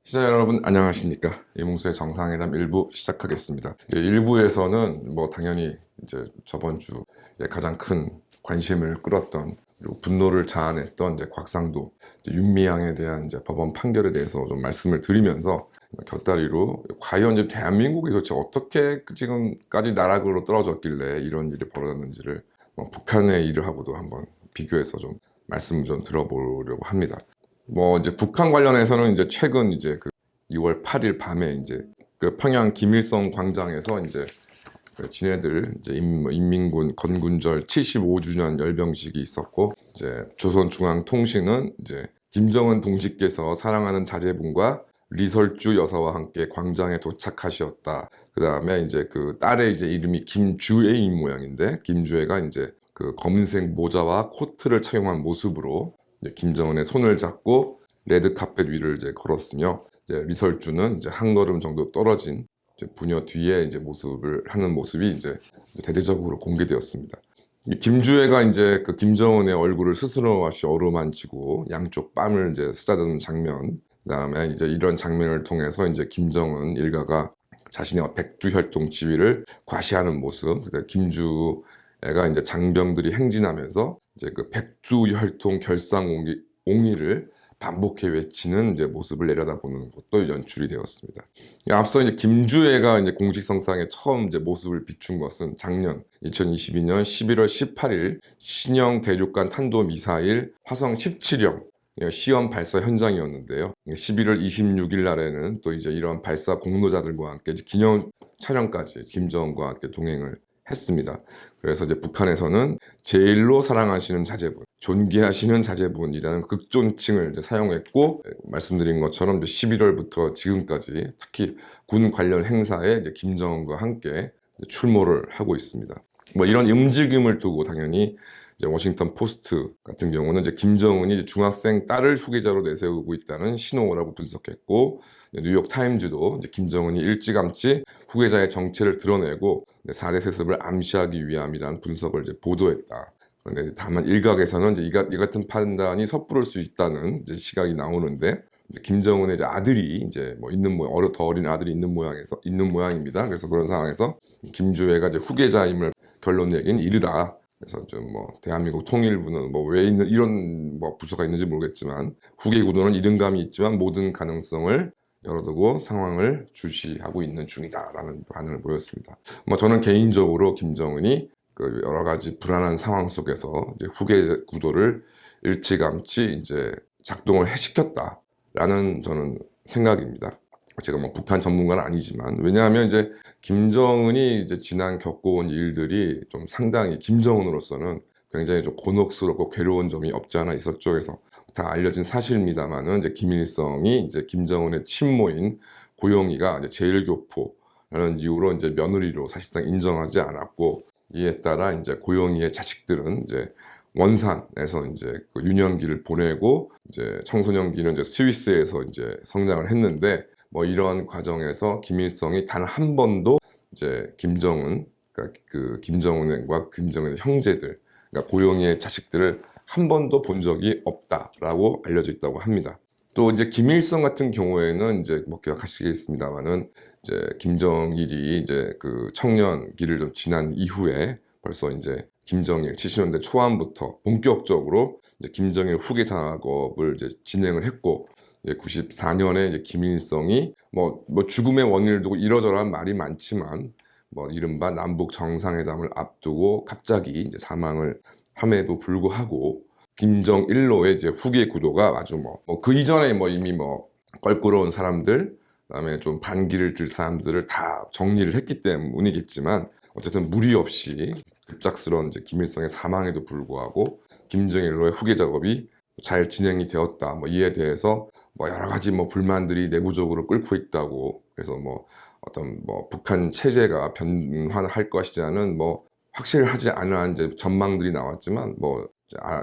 시청자 여러분 안녕하십니까. 이몽수의 정상회담 1부 시작하겠습니다. 1부에서는 당연히 이제 저번 주에 가장 큰 관심을 끌었던 그리고 분노를 자아냈던 이제 곽상도 윤미향에 대한 이제 법원 판결에 대해서 좀 말씀을 드리면서 곁다리로 과연 이제 대한민국이 도대체 어떻게 지금까지 나락으로 떨어졌길래 이런 일이 벌어졌는지를 북한의 일을 하고도 한번 비교해서 좀 말씀을 좀 들어보려고 합니다. 이제 북한 관련해서는 이제 최근 이제 그 2월 8일 밤에 이제 그 평양 김일성 광장에서 이제 그 지네들 이제 인민군 건군절 75주년 열병식이 있었고, 이제 조선중앙통신은 이제 김정은 동지께서 사랑하는 자제분과 리설주 여사와 함께 광장에 도착하셨다. 그 다음에 이제 그 딸의 이제 이름이 김주애인 모양인데, 김주애가 이제 그 검은색 모자와 코트를 착용한 모습으로 김정은의 손을 잡고 레드 카펫 위를 이제 걸었으며, 이제 리설주는 이제 한 걸음 정도 떨어진 이제 부녀 뒤에 이제 모습을 하는 모습이 이제 대대적으로 공개되었습니다. 이 김주애가 이제 그 김정은의 얼굴을 스스로 마치 어루만지고 양쪽 뺨을 이제 쓰다듬는 장면, 그다음에 이제 이런 장면을 통해서 이제 김정은 일가가 자신의 백두혈통 지위를 과시하는 모습, 그다음에 김주애가 이제 장병들이 행진하면서 이제 그 백두혈통 결상옹위를 반복해 외치는 이제 모습을 내려다보는 것도 연출이 되었습니다. 앞서 이제 김주애가 이제 공식성상에 처음 이제 모습을 비춘 것은 작년 2022년 11월 18일 신형 대륙간 탄도미사일 화성 17형 시험 발사 현장이었는데요. 11월 26일 날에는 또 이제 이런 발사 공로자들과 함께 기념 촬영까지 김정은과 함께 동행을 했습니다. 그래서 이제 북한에서는 제일로 사랑하시는 자제분, 존귀하시는 자제분이라는 극존칭을 이제 사용했고, 말씀드린 것처럼 11월부터 지금까지 특히 군 관련 행사에 이제 김정은과 함께 출몰을 하고 있습니다. 이런 움직임을 두고 당연히 이제 워싱턴 포스트 같은 경우는 이제 김정은이 이제 중학생 딸을 후계자로 내세우고 있다는 신호라고 분석했고, 뉴욕 타임즈도 이제 김정은이 일찌감치 후계자의 정체를 드러내고 4대 세습을 암시하기 위함이라는 분석을 이제 보도했다. 그런데 다만 일각에서는 이제 이 같은 판단이 섣부를 수 있다는 이제 시각이 나오는데, 김정은의 이제 아들이 이제 더 어린 아들이 있는 모양입니다. 그래서 그런 상황에서 김주애가 이제 후계자임을 결론 내긴 이르다. 그래서 좀 대한민국 통일부는 왜 있는 이런 부서가 있는지 모르겠지만 후계 구도는 이른감이 있지만 모든 가능성을 열어두고 상황을 주시하고 있는 중이다라는 반응을 보였습니다. 저는 개인적으로 김정은이 그 여러 가지 불안한 상황 속에서 이제 후계 구도를 일찌감치 이제 작동을 시켰다라는 저는 생각입니다. 제가 북한 전문가는 아니지만, 왜냐하면 이제 김정은이 이제 지난 겪어온 일들이 좀 상당히 김정은으로서는 굉장히 좀 곤혹스럽고 괴로운 점이 없지 않아 있었죠. 그래서 다 알려진 사실입니다만은 이제 김일성이 이제 김정은의 친모인 고용이가 이제 제일교포라는 이유로 이제 며느리로 사실상 인정하지 않았고, 이에 따라 이제 고용이의 자식들은 이제 원산에서 이제 그 유년기를 보내고 이제 청소년기는 이제 스위스에서 이제 성장을 했는데, 이런 과정에서 김일성이 단 한 번도 이제 그러니까 그 김정은과 김정은의 형제들, 그러니까 고용이의 자식들을 한 번도 본 적이 없다라고 알려져 있다고 합니다. 또 이제 김일성 같은 경우에는 이제 기억하시겠습니다만은 이제 김정일이 이제 그 청년기를 좀 지난 이후에 벌써 이제 김정일 70년대 초반부터 본격적으로 이제 김정일 후계 작업을 이제 진행을 했고, 94년에 이제 김일성이 죽음의 원인을 두고 이러저러한 말이 많지만 이른바 남북 정상회담을 앞두고 갑자기 이제 사망을 함에도 불구하고 김정일로의 이제 후계 구도가 아주 그 이전에 이미 껄끄러운 사람들, 그다음에 좀 반기를 들 사람들을 다 정리를 했기 때문이겠지만, 어쨌든 무리 없이 급작스러운 이제 김일성의 사망에도 불구하고 김정일로의 후계 작업이 잘 진행이 되었다. 이에 대해서 여러 가지 불만들이 내부적으로 끓고 있다고. 그래서 어떤 북한 체제가 변화할 것이라는 확실하지 않은 이제 전망들이 나왔지만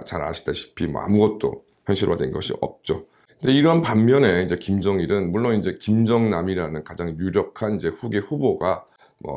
잘 아시다시피 아무것도 현실화된 것이 없죠. 근데 이런 반면에 이제 김정일은 물론 이제 김정남이라는 가장 유력한 이제 후계 후보가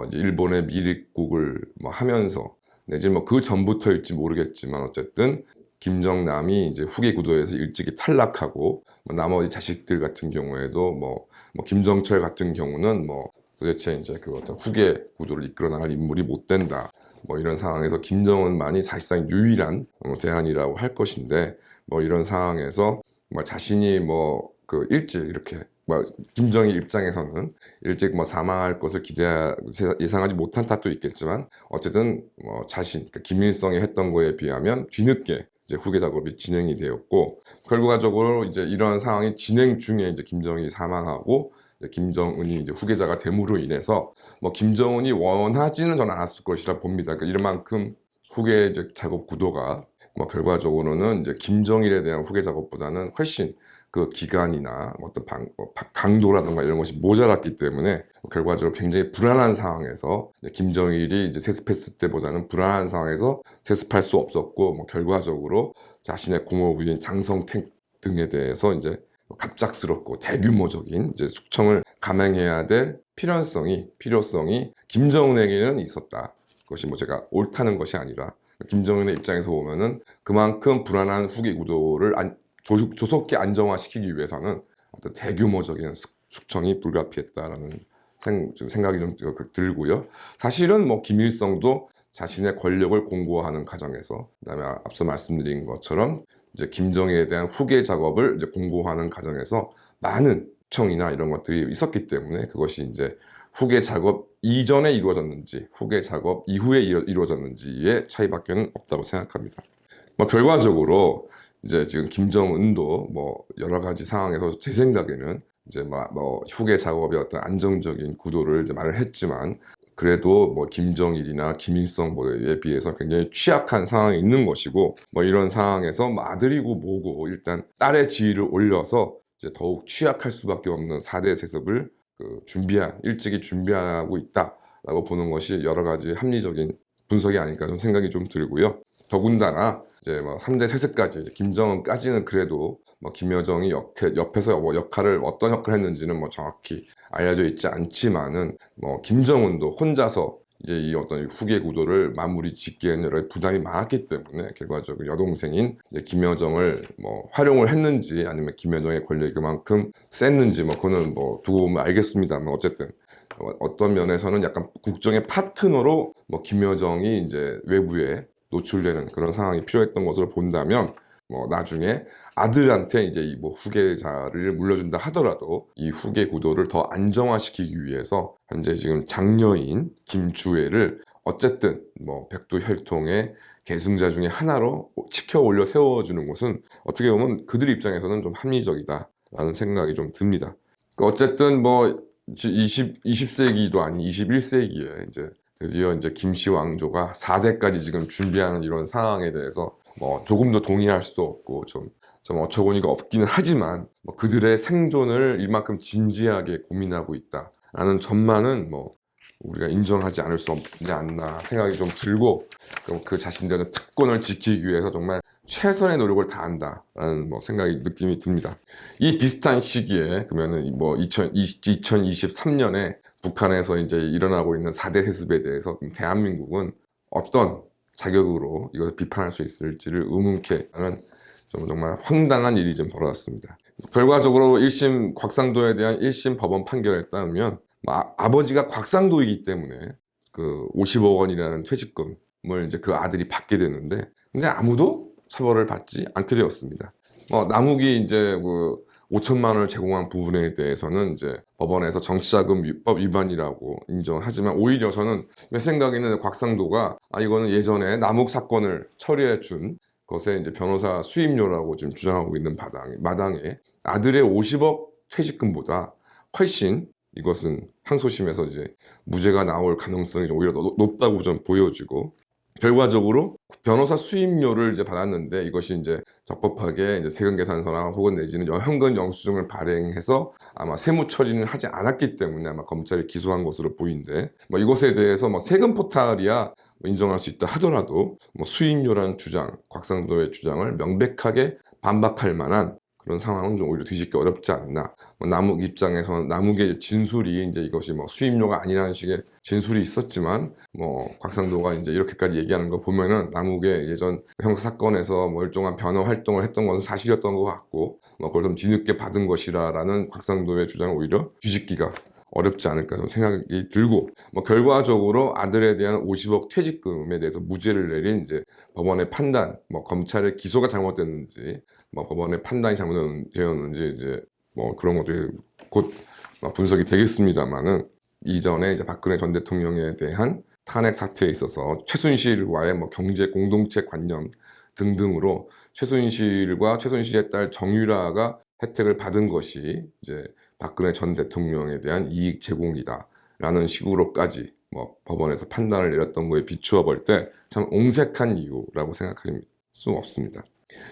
이제 일본의 미립국을 하면서 내지 그 전부터일지 모르겠지만 어쨌든 김정남이 이제 후계 구도에서 일찍이 탈락하고 뭐 나머지 자식들 같은 경우에도 뭐 김정철 같은 경우는 뭐 도대체 이제 그 어떤 후계 구도를 이끌어 나갈 인물이 못 된다. 뭐 이런 상황에서 김정은만이 사실상 유일한 대안이라고 할 것인데 뭐 이런 상황에서 뭐 자신이 뭐 그 일찍 이렇게 뭐 김정일 입장에서는 일찍 뭐 사망할 것을 예상하지 못한 탓도 있겠지만 어쨌든 뭐 자신 그러니까 김일성이 했던 거에 비하면 뒤늦게 이제 후계 작업이 진행이 되었고 결과적으로 이제 이러한 상황이 진행 중에 이제 김정일이 사망하고 이제 김정은이 이제 후계자가 됨으로 인해서 뭐 김정은이 원하지는 저는 않았을 것이라 봅니다. 그러니까 이런 만큼 후계 이제 작업 구도가 뭐 결과적으로는 이제 김정일에 대한 후계 작업보다는 훨씬 그 기간이나 어떤 강도라든가 이런 것이 모자랐기 때문에 결과적으로 굉장히 불안한 상황에서 김정일이 이제 세습했을 때보다는 불안한 상황에서 세습할 수 없었고 뭐 결과적으로 자신의 고모부인 장성택 등에 대해서 이제 갑작스럽고 대규모적인 이제 숙청을 감행해야 될 필요성이 김정은에게는 있었다. 그것이 뭐 제가 옳다는 것이 아니라 김정은의 입장에서 보면은 그만큼 불안한 후계 구도를 조속히 안정화시키기 위해서는 어떤 대규모적인 숙청이 불가피했다라는 생각이 좀 들고요. 사실은 뭐 김일성도 자신의 권력을 공고화하는 과정에서 그다음에 앞서 말씀드린 것처럼 이제 김정일에 대한 후계 작업을 이제 공고화하는 과정에서 많은 숙청이나 이런 것들이 있었기 때문에 그것이 이제 후계 작업 이전에 이루어졌는지 후계 작업 이후에 이루어졌는지의 차이밖에는 없다고 생각합니다. 뭐 결과적으로 이제 지금 김정은도 뭐 여러 가지 상황에서 제 생각에는 이제 뭐 후계 작업의 어떤 안정적인 구도를 이제 말을 했지만 그래도 뭐 김정일이나 김일성에 비해서 굉장히 취약한 상황에 있는 것이고 뭐 이런 상황에서 뭐 아들이고 뭐고 일단 딸의 지위를 올려서 이제 더욱 취약할 수밖에 없는 4대 세습을 일찍이 준비하고 있다라고 보는 것이 여러 가지 합리적인 분석이 아닐까 좀 생각이 좀 들고요. 더군다나 이제 뭐 3대 세습까지 김정은까지는 그래도 뭐 김여정이 옆에서 뭐 어떤 역할을 했는지는 뭐 정확히 알려져 있지 않지만은 뭐 김정은도 혼자서 이제 이 어떤 후계 구도를 마무리 짓기에는 여러 부담이 많았기 때문에 결과적으로 여동생인 이제 김여정을 뭐 활용을 했는지 아니면 김여정의 권력이 그만큼 셌는지 뭐 그거는 뭐 두고 보면 알겠습니다만 어쨌든 어떤 면에서는 약간 국정의 파트너로 뭐 김여정이 이제 외부에 노출되는 그런 상황이 필요했던 것으로 본다면 뭐 나중에 아들한테 이제 이 뭐 후계자를 물려준다 하더라도 이 후계 구도를 더 안정화시키기 위해서 현재 지금 장녀인 김주애를 어쨌든 뭐 백두혈통의 계승자 중에 하나로 치켜 올려 세워주는 것은 어떻게 보면 그들 입장에서는 좀 합리적이다라는 생각이 좀 듭니다. 어쨌든 뭐 20세기도 아닌 21세기에 이제 드디어 이제 김씨 왕조가 4대까지 지금 준비하는 이런 상황에 대해서 뭐 조금도 동의할 수도 없고 좀 어처구니가 없기는 하지만 뭐 그들의 생존을 이만큼 진지하게 고민하고 있다라는 점만은 뭐 우리가 인정하지 않을 수 없지 않나 생각이 좀 들고 그럼 그 자신들의 특권을 지키기 위해서 정말 최선의 노력을 다한다라는 뭐 느낌이 듭니다. 이 비슷한 시기에 그러면은 뭐 2023년에 북한에서 이제 일어나고 있는 4대 세습에 대해서 대한민국은 어떤 자격으로 이것을 비판할 수 있을지를 의문케 하는 정말 황당한 일이 좀 벌어졌습니다. 결과적으로 1심 곽상도에 대한 1심 법원 판결에 따르면 아버지가 곽상도이기 때문에 그 50억 원이라는 퇴직금을 이제 그 아들이 받게 되는데 근데 아무도 처벌을 받지 않게 되었습니다. 남욱이 이제 그 5천만 원을 제공한 부분에 대해서는 이제 법원에서 정치자금 유법 위반이라고 인정하지만 오히려 저는 내 생각에는 곽상도가 이거는 예전에 남욱 사건을 처리해 준 것에 이제 변호사 수임료라고 지금 주장하고 있는 마당에 아들의 50억 퇴직금보다 훨씬 이것은 항소심에서 이제 무죄가 나올 가능성이 오히려 높다고 좀 보여지고 결과적으로 변호사 수임료를 이제 받았는데 이것이 이제 적법하게 이제 세금 계산서나 혹은 내지는 현금 영수증을 발행해서 아마 세무 처리는 하지 않았기 때문에 아마 검찰이 기소한 것으로 보이는데 뭐 이것에 대해서 뭐 세금 포탈이야 인정할 수 있다 하더라도 뭐 수임료라는 주장, 곽상도의 주장을 명백하게 반박할 만한 그런 상황은 좀 오히려 뒤집기 어렵지 않나. 뭐 남욱 입장에서는 남욱의 진술이 이제 이것이 뭐 수임료가 아니라는 식의 진술이 있었지만 뭐 곽상도가 이제 이렇게까지 얘기하는 거 보면은 남욱의 예전 형사 사건에서 뭐 일종의 변호 활동을 했던 것은 사실이었던 것 같고 뭐 그걸 좀 뒤늦게 받은 것이라라는 곽상도의 주장을 오히려 뒤집기가 어렵지 않을까 좀 생각이 들고 뭐 결과적으로 아들에 대한 50억 퇴직금에 대해서 무죄를 내린 이제 법원의 판단, 뭐 검찰의 기소가 잘못됐는지, 뭐 법원의 판단이 잘못되었는지 이제 뭐 그런 것들이 곧 분석이 되겠습니다만은 이전에 이제 박근혜 전 대통령에 대한 탄핵 사태에 있어서 최순실과의 뭐 경제 공동체 관념 등등으로 최순실과 최순실의 딸 정유라가 혜택을 받은 것이 이제 박근혜 전 대통령에 대한 이익 제공이다라는 식으로까지 뭐 법원에서 판단을 내렸던 거에 비추어 볼 때 참 옹색한 이유라고 생각할 수 없습니다.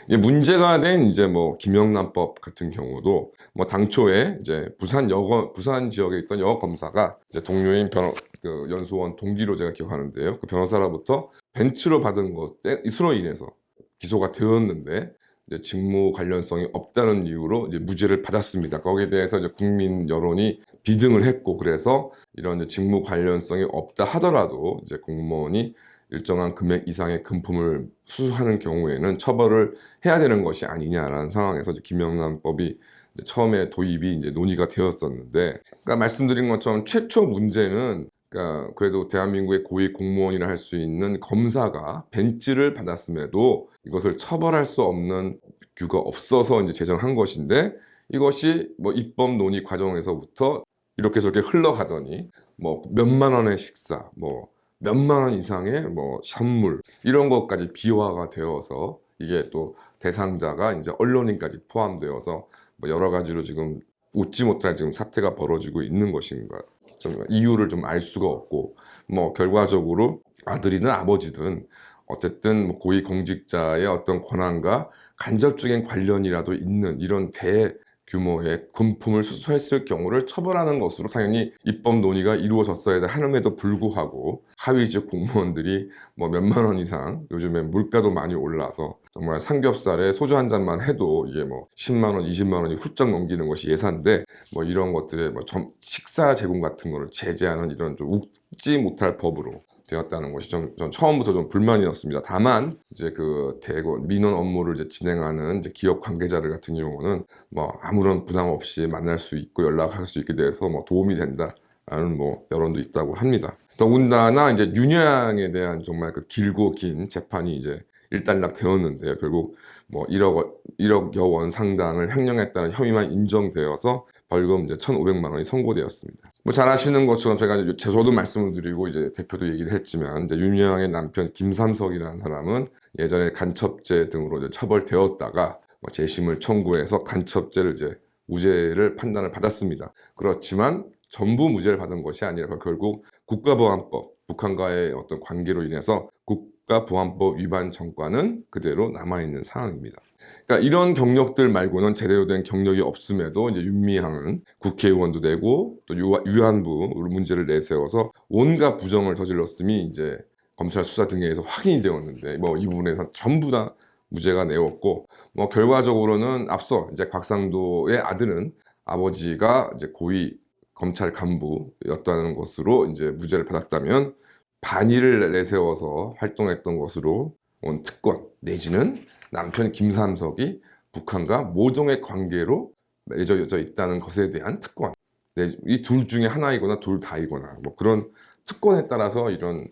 이게 문제가 된 이제 뭐 김영란법 같은 경우도 뭐 당초에 이제 부산 지역에 있던 여거 검사가 이제 동료인 그 연수원 동기로 제가 기억하는데요. 그 변호사로부터 벤츠로 받은 것으로 인해서 기소가 되었는데 이제 직무 관련성이 없다는 이유로 이제 무죄를 받았습니다. 거기에 대해서 이제 국민 여론이 비등을 했고 그래서 이런 이제 직무 관련성이 없다 하더라도 이제 공무원이 일정한 금액 이상의 금품을 수수하는 경우에는 처벌을 해야 되는 것이 아니냐라는 상황에서 이제 김영란법이 이제 처음에 도입이 이제 논의가 되었었는데, 그러니까 말씀드린 것처럼 최초 문제는 그러니까 그래도 대한민국의 고위 공무원이라 할 수 있는 검사가 벤츠를 받았음에도 이것을 처벌할 수 없는 규가 없어서 이제 제정한 것인데 이것이 뭐 입법 논의 과정에서부터 이렇게 저렇게 흘러가더니 뭐 몇만 원의 식사, 뭐 몇만 원 이상의 뭐 선물 이런 것까지 비화가 되어서 이게 또 대상자가 이제 언론인까지 포함되어서 뭐 여러 가지로 지금 웃지 못할 지금 사태가 벌어지고 있는 것인가 좀 이유를 좀 알 수가 없고 뭐 결과적으로 아들이든 아버지든 어쨌든 뭐 고위 공직자의 어떤 권한과 간접적인 관련이라도 있는 이런 대규모의 금품을 수수했을 경우를 처벌하는 것으로 당연히 입법 논의가 이루어졌어야 하는데도 불구하고 하위직 공무원들이 뭐 몇만 원 이상 요즘에 물가도 많이 올라서 정말 삼겹살에 소주 한 잔만 해도 이게 뭐 10만 원, 20만 원이 훌쩍 넘기는 것이 예산인데 뭐 이런 것들의 뭐 식사 제공 같은 거를 제재하는 이런 좀 웃지 못할 법으로 되었다는 것이 전 처음부터 좀 불만이었습니다. 다만 이제 그 대거 민원 업무를 이제 진행하는 이제 기업 관계자들 같은 경우는 뭐 아무런 부담 없이 만날 수 있고 연락할 수 있게 돼서 뭐 도움이 된다라는 뭐 여론도 있다고 합니다. 더군다나 이제 윤여향에 대한 정말 그 길고 긴 재판이 이제 일단락 되었는데요. 결국 뭐 1억여 원 상당을 횡령했다는 혐의만 인정되어서 벌금 이제 1,500만 원이 선고되었습니다. 뭐 잘 아시는 것처럼 제가 이제 저도 말씀을 드리고 이제 대표도 얘기를 했지만 이제 윤여향의 남편 김삼석이라는 사람은 예전에 간첩죄 등으로 이제 처벌되었다가 뭐 재심을 청구해서 간첩죄를 이제 무죄를 판단을 받았습니다. 그렇지만 전부 무죄를 받은 것이 아니라 결국 국가보안법, 북한과의 어떤 관계로 인해서 국가보안법 위반 전과는 그대로 남아있는 상황입니다. 그러니까 이런 경력들 말고는 제대로 된 경력이 없음에도 이제 윤미향은 국회의원도 되고 또 위안부 문제를 내세워서 온갖 부정을 저질렀음이 이제 검찰 수사 등에 의해서 확인이 되었는데 뭐 이 부분에서 전부 다 무죄가 내었고 뭐 결과적으로는 앞서 이제 곽상도의 아들은 아버지가 이제 고위 검찰 간부였다는 것으로 이제 무죄를 받았다면 반의를 내세워서 활동했던 것으로 온 특권 내지는 남편 김삼석이 북한과 모종의 관계로 맺어져 있다는 것에 대한 특권 이 둘 중에 하나이거나 둘 다이거나 뭐 그런 특권에 따라서 이런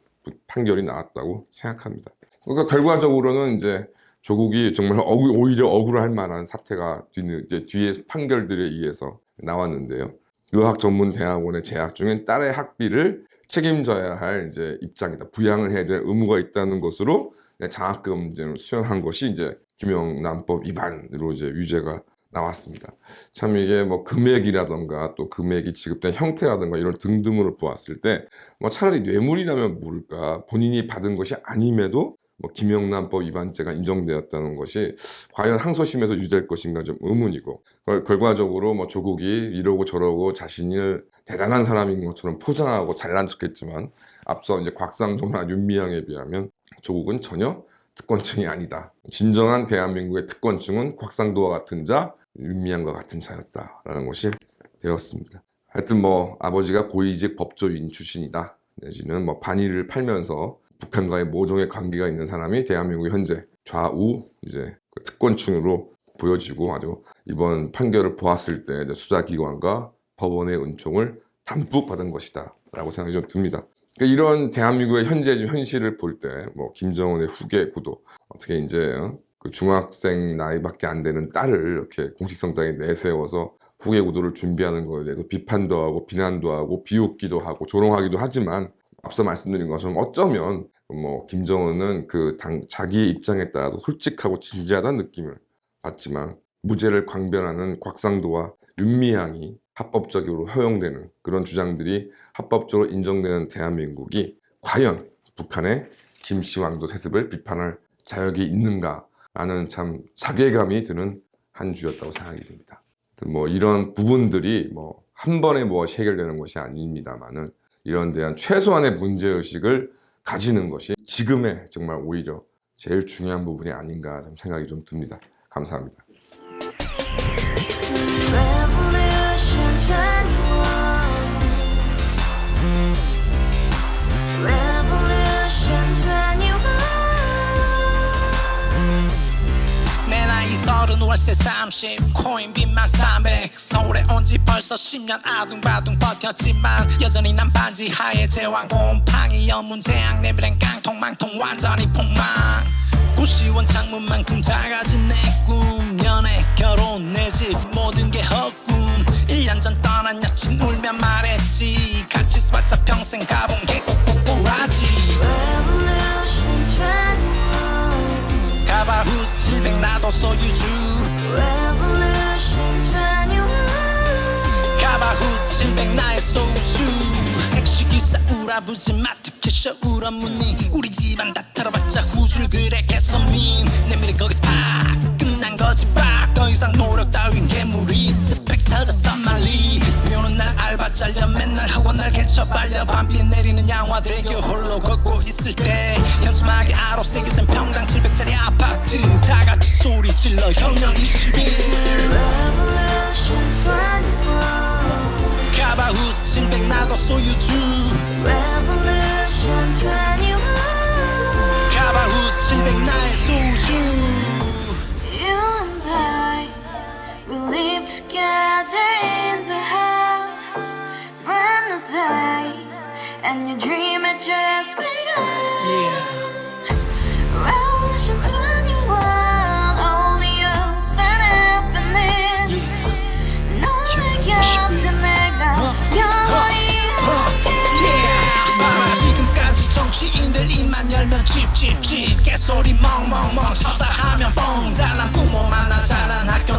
판결이 나왔다고 생각합니다. 그러니까 결과적으로는 이제 조국이 정말 오히려 억울할 만한 사태가 뒤에 판결들에 의해서 나왔는데요. 의학전문대학원에 재학 중인 딸의 학비를 책임져야 할 이제 입장이다. 부양을 해야 될 의무가 있다는 것으로 장학금을 수여한 것이 이제 김영란법 위반으로 이제 유죄가 나왔습니다. 참 이게 뭐 금액이라던가 또 금액이 지급된 형태라던가 이런 등등으로 보았을 때 뭐 차라리 뇌물이라면 모를까 본인이 받은 것이 아님에도 뭐 김영란법 위반죄가 인정되었다는 것이 과연 항소심에서 유죄일 것인가 좀 의문이고 결과적으로 뭐 조국이 이러고 저러고 자신을 대단한 사람인 것처럼 포장하고 잘난 척했지만 앞서 이제 곽상도나 윤미향에 비하면 조국은 전혀 특권층이 아니다. 진정한 대한민국의 특권층은 곽상도와 같은 자 윤미향과 같은 자였다라는 것이 되었습니다. 하여튼 뭐 아버지가 고위직 법조인 출신이다 내지는 뭐 반일을 팔면서 북한과의 모종의 관계가 있는 사람이 대한민국 현재 좌우 이제 그 특권층으로 보여지고 아주 이번 판결을 보았을 때 이제 수사기관과 법원의 은총을 담뿍 받은 것이다 라고 생각이 좀 듭니다. 그러니까 이런 대한민국의 현재 현실을 볼 때 뭐 김정은의 후계 구도 어떻게 이제 그 중학생 나이밖에 안 되는 딸을 이렇게 공식성장에 내세워서 후계 구도를 준비하는 것에 대해서 비판도 하고 비난도 하고 비웃기도 하고 조롱하기도 하지만 앞서 말씀드린 것처럼 어쩌면 뭐 김정은은 그 자기 입장에 따라서 솔직하고 진지하다는 느낌을 받지만 무죄를 광변하는 곽상도와 윤미향이 합법적으로 허용되는 그런 주장들이 합법적으로 인정되는 대한민국이 과연 북한의 김씨왕도 세습을 비판할 자격이 있는가라는 참 자괴감이 드는 한 주였다고 생각이 듭니다. 뭐 이런 부분들이 뭐 한 번에 무엇이 해결되는 것이 아닙니다만은 이런 대한 최소한의 문제의식을 가지는 것이 지금의 정말 오히려 제일 중요한 부분이 아닌가 좀 생각이 좀 듭니다. 감사합니다. 월세 30 코인 빚만 300 서울에 온 지 벌써 10년 아둥바둥 버텼지만 여전히 난 반지 하에 제왕 곰팡이 연문제약 내비랭 깡통 망통 완전히 폭망 구시원 창문만큼 작아진 내 꿈 연애 결혼 내 집 모든 게 헛꿈 1년 전 떠난 여친 울며 말했지 같이 써봤자 평생 가본 게 꼭꼭꼭라지 가바후스 700 나도 소유주 가바후스 700 나의 소주 택시기사 우라부지 마트캐셔 울어무니 우리 집안 다 털어봤자 후줄 그래 개선민 내 미래 거기서 팍 끝난 거지 팍더 이상 노력 따윈 괴물이 스펙 찾아서 말리 비오는 날 알바 잘려 맨날 학원 날 개쳐 발려 밤비 내리는 양화대교 홀로 걷고 있을 때 현수막에 아로 새겨진 평당 700짜리 아파트 다같이 소리 질러 혁명 21 가바후스 700 나도 소유주 가바후스 700 나의 소주 You and I, we live together in the house, brand new day, and your dream had just begun. Revolution 21, only hope and happiness. 너의 곁에 내가 영원히 함께. 지금까지 정치인들 입만 열면 찝찝찝 개소리 멍멍멍 쳐다 하면 뻥 잘난 부모 만나 잘난 학교